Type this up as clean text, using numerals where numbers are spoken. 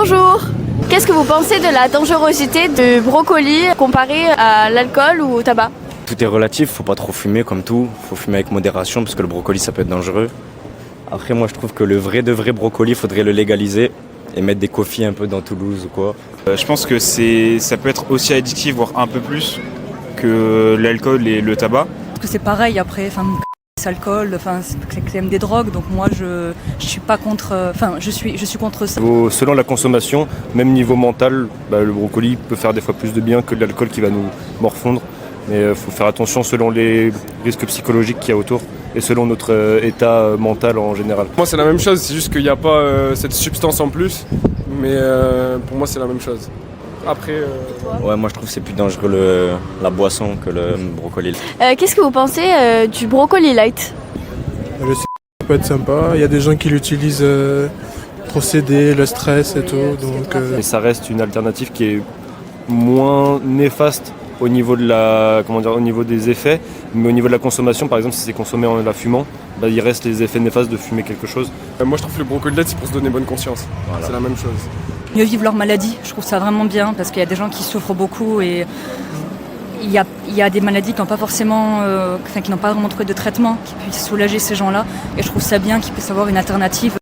Bonjour. Qu'est-ce que vous pensez de la dangerosité du brocoli comparé à l'alcool ou au tabac? Tout est relatif, faut pas trop fumer comme tout, faut fumer avec modération parce que le brocoli ça peut être dangereux. Après moi je trouve que le vrai de vrai brocoli faudrait le légaliser et mettre des coffees un peu dans Toulouse ou quoi. Je pense que ça peut être aussi addictif, voire un peu plus que l'alcool et le tabac. Parce que c'est pareil après, alcool, c'est quand même des drogues, donc moi je suis pas contre, je suis contre ça. Selon la consommation, même niveau mental, le brocoli peut faire des fois plus de bien que l'alcool qui va nous morfondre. Mais il faut faire attention selon les risques psychologiques qu'il y a autour et selon notre état mental en général. Moi c'est la même chose, c'est juste qu'il n'y a pas cette substance en plus, mais pour moi c'est la même chose. Après, Ouais, moi je trouve que c'est plus dangereux la boisson que le brocoli. Qu'est-ce que vous pensez du brocoli light? Le ça peut être sympa, il y a des gens qui l'utilisent pour s'aider, le stress et tout. Donc, Et ça reste une alternative qui est moins néfaste au niveau au niveau des effets, mais au niveau de la consommation, par exemple si c'est consommé en la fumant, il reste les effets néfastes de fumer quelque chose. moi je trouve que le brocoli c'est pour se donner bonne conscience, Voilà. c'est la même chose. Mieux vivre leur maladie, je trouve ça vraiment bien, parce qu'il y a des gens qui souffrent beaucoup et il y a des maladies qui n'ont pas forcément, qui n'ont pas vraiment trouvé de traitement qui puisse soulager ces gens-là, et je trouve ça bien qu'ils puissent avoir une alternative.